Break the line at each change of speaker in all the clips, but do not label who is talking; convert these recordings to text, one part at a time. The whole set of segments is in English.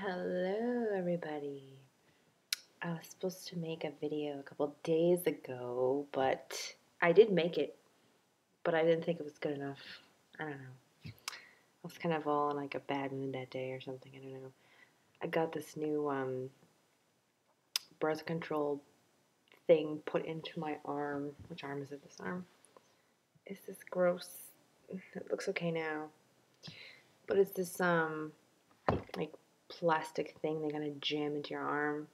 Hello, everybody. I was supposed to make a video a couple days ago, but I did make it, but I didn't think it was good enough. I don't know. I was kind of all in like a bad mood that day or something. I don't know. I got this new birth control thing put into my arm. Which arm is it? This arm? Is this gross? It looks okay now, but it's this like plastic thing they're gonna jam into your arm.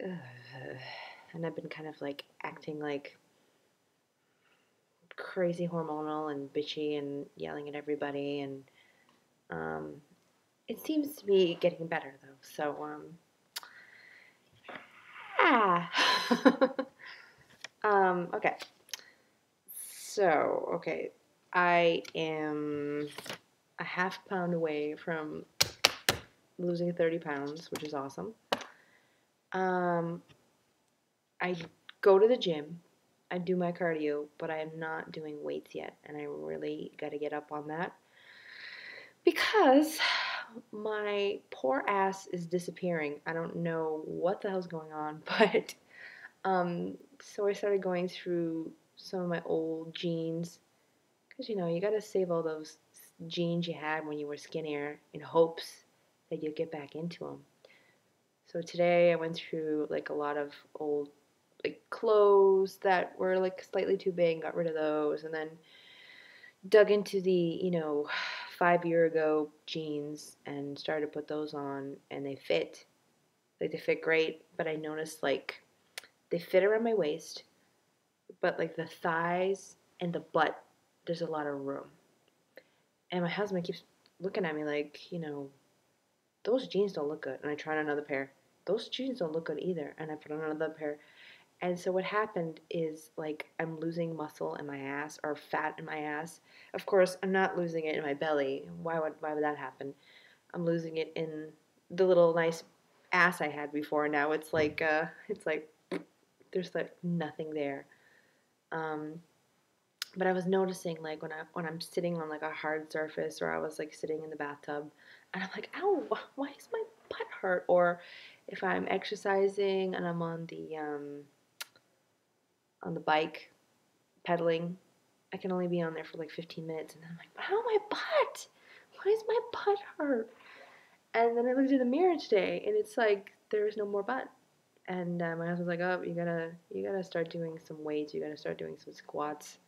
Ugh. And I've been kind of like acting like crazy hormonal and bitchy and yelling at everybody, and um, it seems to be getting better though. So ah, okay. So okay, I am a half pound away from losing 30 pounds, which is awesome. Um, I go to the gym. I do my cardio, but I am not doing weights yet, and I really got to get up on that because my poor ass is disappearing. I don't know what the hell's going on, but so I started going through some of my old jeans because you got to save all those jeans you had when you were skinnier in hopes that you'll get back into them. So today I went through like a lot of old like clothes that were like slightly too big, got rid of those, and then dug into the 5 year ago jeans and started to put those on, and they fit. Like they fit great, but I noticed like they fit around my waist, but like the thighs and the butt, there's a lot of room. And my husband keeps looking at me like, those jeans don't look good. And I tried another pair. Those jeans don't look good either. And I put on another pair. And so what happened is like I'm losing muscle in my ass or fat in my ass. Of course, I'm not losing it in my belly. Why would that happen? I'm losing it in the little nice ass I had before. Now it's like there's like nothing there. Um, but I was noticing like when I'm sitting on like a hard surface, or I was like sitting in the bathtub and I'm like, ow, why is my butt hurt? Or if I'm exercising and I'm on the bike pedaling, I can only be on there for like 15 minutes, and then I'm like, ow, my butt! Why is my butt hurt? And then I looked in the mirror today, and it's like there is no more butt. And my husband's like, oh, you gotta start doing some weights. You gotta start doing some squats.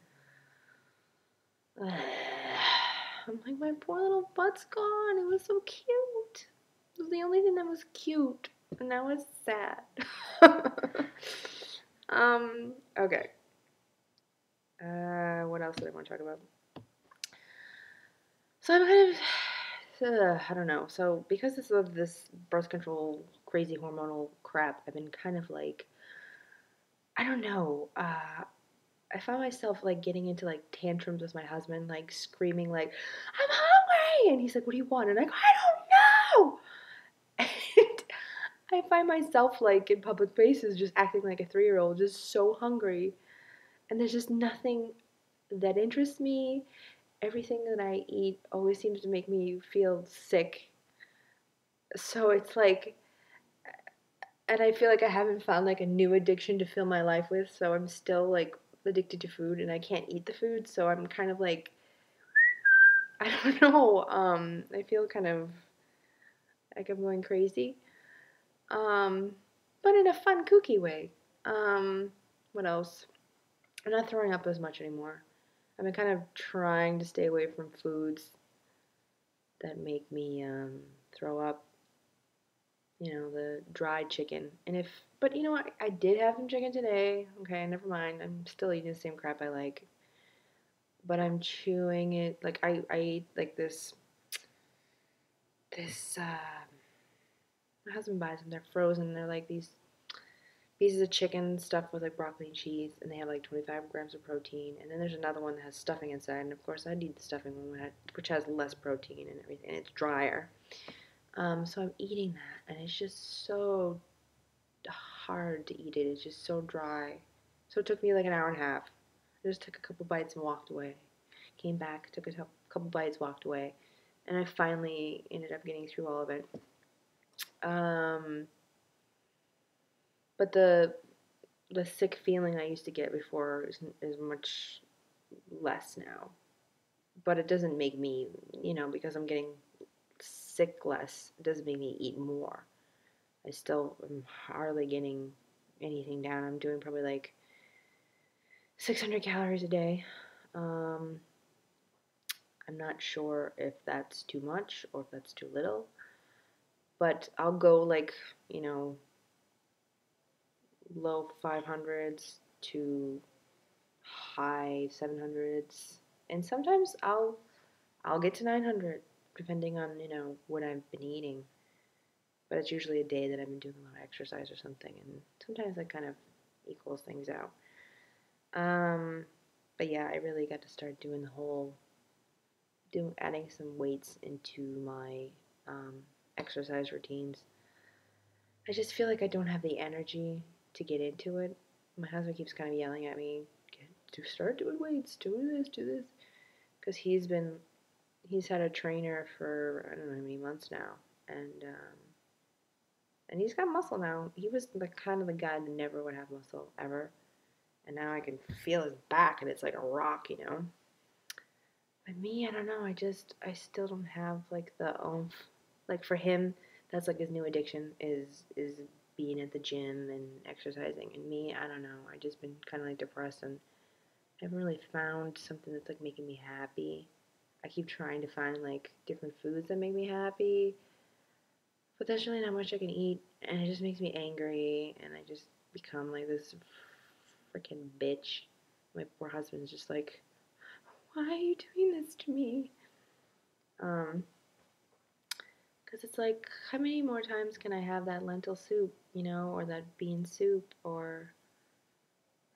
I'm like, my poor little butt's gone. It was so cute. It was the only thing that was cute, and now it's sad. Okay. What else did I want to talk about? So I'm kind of, I don't know. So because of this birth control, crazy hormonal crap, I've been kind of like, I don't know. I found myself like getting into like tantrums with my husband, like screaming like, "I'm hungry!" And he's like, "What do you want?" And I go, "I don't know." And I find myself like in public places just acting like a 3-year-old, just so hungry. And there's just nothing that interests me. Everything that I eat always seems to make me feel sick. So it's like, and I feel like I haven't found like a new addiction to fill my life with. So I'm still like addicted to food, and I can't eat the food. So I'm kind of like, I don't know. I feel kind of like I'm going crazy. Um, but in a fun, kooky way. What else? I'm not throwing up as much anymore. I've been kind of trying to stay away from foods that make me throw up. The dried chicken. But you know what? I did have some chicken today. Okay, never mind. I'm still eating the same crap I like. But I'm chewing it. Like, I eat like my husband buys them. They're frozen. They're like these pieces of chicken stuffed with like broccoli and cheese, and they have like 25 grams of protein. And then there's another one that has stuffing inside, and of course I'd eat the stuffing one, which has less protein and everything, and it's drier. So I'm eating that, and it's just so hard to eat it. It's just so dry. So it took me like an hour and a half. I just took a couple bites and walked away. Came back, took a couple bites, walked away. and I finally ended up getting through all of it. Um, but the sick feeling I used to get before is much less now. But it doesn't make me, because I'm getting sick less, it doesn't make me eat more. I still am hardly getting anything down. I'm doing probably like 600 calories a day. Um, I'm not sure if that's too much or if that's too little, but I'll go like, you know, low 500s to high 700s, and sometimes I'll get to 900 depending on, what I've been eating. But it's usually a day that I've been doing a lot of exercise or something, and sometimes that kind of equals things out. Um, but yeah, I really got to start doing the whole adding some weights into my exercise routines. I just feel like I don't have the energy to get into it. My husband keeps kind of yelling at me, to start doing weights, do this, because he's had a trainer for I don't know how many months now, and he's got muscle now. He was the kind of the guy that never would have muscle ever, and now I can feel his back, and it's like a rock. But me, I don't know. I still don't have like the oomph. Like for him, that's like his new addiction is being at the gym and exercising. And me, I don't know. I just been kind of like depressed, and I haven't really found something that's like making me happy. I keep trying to find like different foods that make me happy, but there's really not much I can eat, and it just makes me angry, and I just become like this freaking bitch. My poor husband's just like, why are you doing this to me? Um, because it's like, how many more times can I have that lentil soup, or that bean soup, or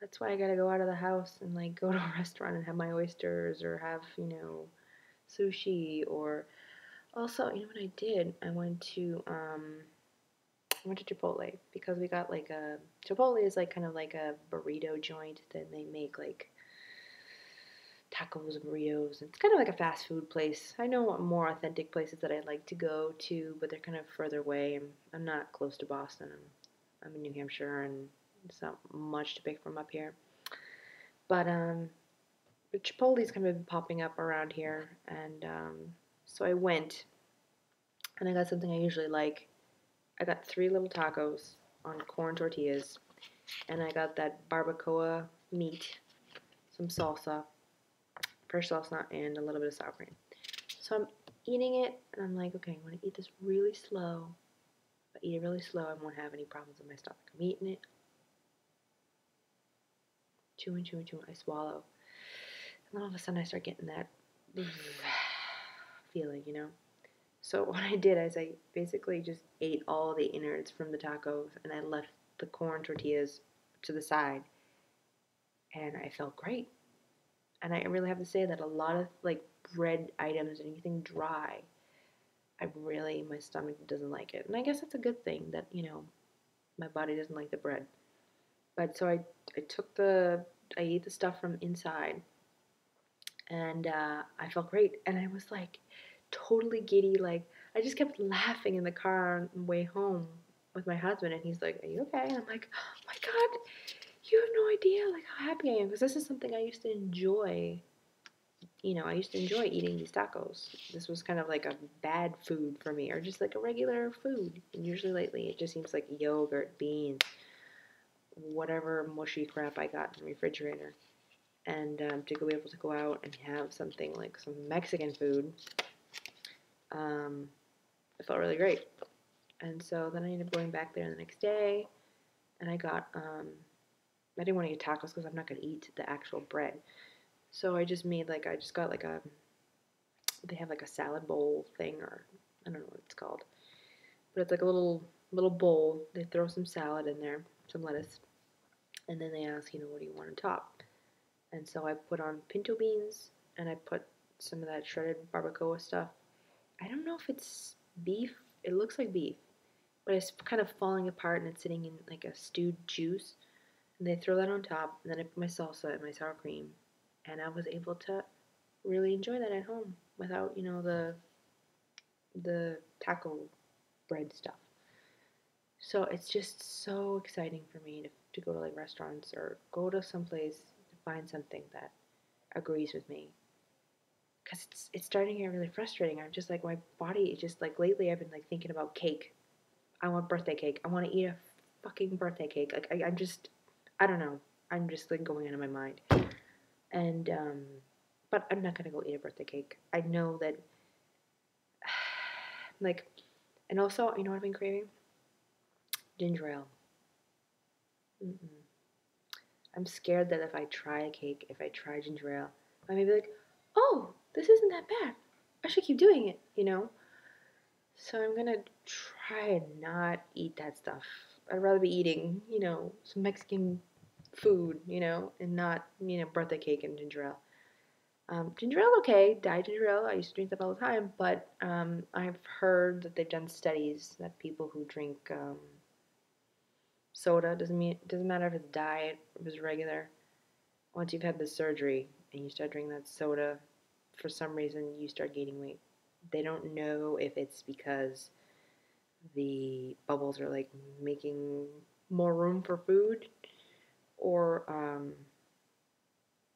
that's why I gotta go out of the house and like go to a restaurant and have my oysters or have, sushi or also, you know what I did? I went to Chipotle because we got like a Chipotle is like kind of like a burrito joint that they make like tacos and burritos. It's kind of like a fast food place. I know more authentic places that I'd like to go to, but they're kind of further away. I'm not close to Boston. I'm in New Hampshire, and it's not much to pick from up here. But Chipotle's kind of been popping up around here, and so I went, and I got something I usually like. I got 3 little tacos on corn tortillas, and I got that barbacoa meat, some salsa, fresh salsa, and a little bit of sour cream. So I'm eating it, and I'm like, okay, I'm going to eat this really slow. If I eat it really slow, I won't have any problems in my stomach. I'm eating it, chewing, chewing, chewing. I swallow. And then all of a sudden, I start getting that feeling. So what I did is I basically just ate all the innards from the tacos, and I left the corn tortillas to the side, and I felt great. And I really have to say that a lot of like bread items, anything dry, my stomach doesn't like it. And I guess that's a good thing that, my body doesn't like the bread. But so I ate the stuff from inside, and I felt great. And I was like totally giddy. Like I just kept laughing in the car on the way home with my husband, and he's like, "Are you okay?" And I'm like, "Oh my God, you have no idea like how happy I am because this is something I used to enjoy. I used to enjoy eating these tacos. This was kind of like a bad food for me, or just like a regular food. And usually lately, it just seems like yogurt, beans, whatever mushy crap I got in the refrigerator. And to be able to go out and have something like some Mexican food, it felt really great. And so then I ended up going back there the next day, and I got, I didn't want to eat tacos because I'm not going to eat the actual bread. So I just got like they have like a salad bowl thing, or I don't know what it's called. But it's like a little bowl. They throw some salad in there, some lettuce, and then they ask, what do you want on top? And so I put on pinto beans, and I put some of that shredded barbacoa stuff. I don't know if it's beef. It looks like beef, but it's kind of falling apart, and it's sitting in like a stewed juice. And they throw that on top, and then I put my salsa and my sour cream, and I was able to really enjoy that at home without, the the taco bread stuff. So it's just so exciting for me to go to like restaurants or go to some place to find something that agrees with me. Cause it's starting to get really frustrating. I'm just like my body is just like lately I've been like thinking about cake. I want birthday cake. I want to eat a fucking birthday cake. Like I'm just I don't know. I'm just like going out of my mind. And but I'm not gonna go eat a birthday cake. I know that like and also you know what I've been craving? Ginger ale. Mm-mm. I'm scared that if I try a cake, if I try ginger ale, I may be like, oh, this isn't that bad. I should keep doing it, you know? So I'm gonna try and not eat that stuff. I'd rather be eating, you know, some Mexican food, you know, and not, you know, birthday cake and ginger ale. Ginger ale, okay, diet ginger ale. I used to drink that all the time, but I've heard that they've done studies that people who drink soda doesn't matter if it's diet, if it's regular. Once you've had the surgery and you start drinking that soda, for some reason you start gaining weight. They don't know if it's because the bubbles are like making more room for food or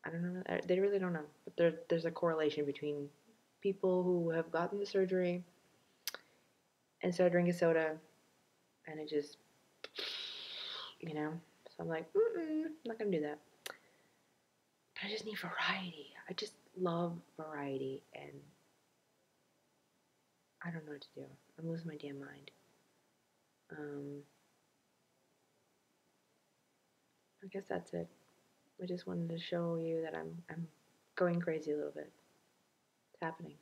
I don't know. They really don't know. But there's a correlation between people who have gotten the surgery and started drinking soda and it just, you know. So I'm like, I'm not going to do that. But I just need variety. I just love variety and I don't know what to do. I'm losing my damn mind. I guess that's it. I just wanted to show you that I'm going crazy a little bit. It's happening.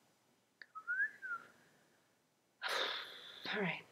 All right.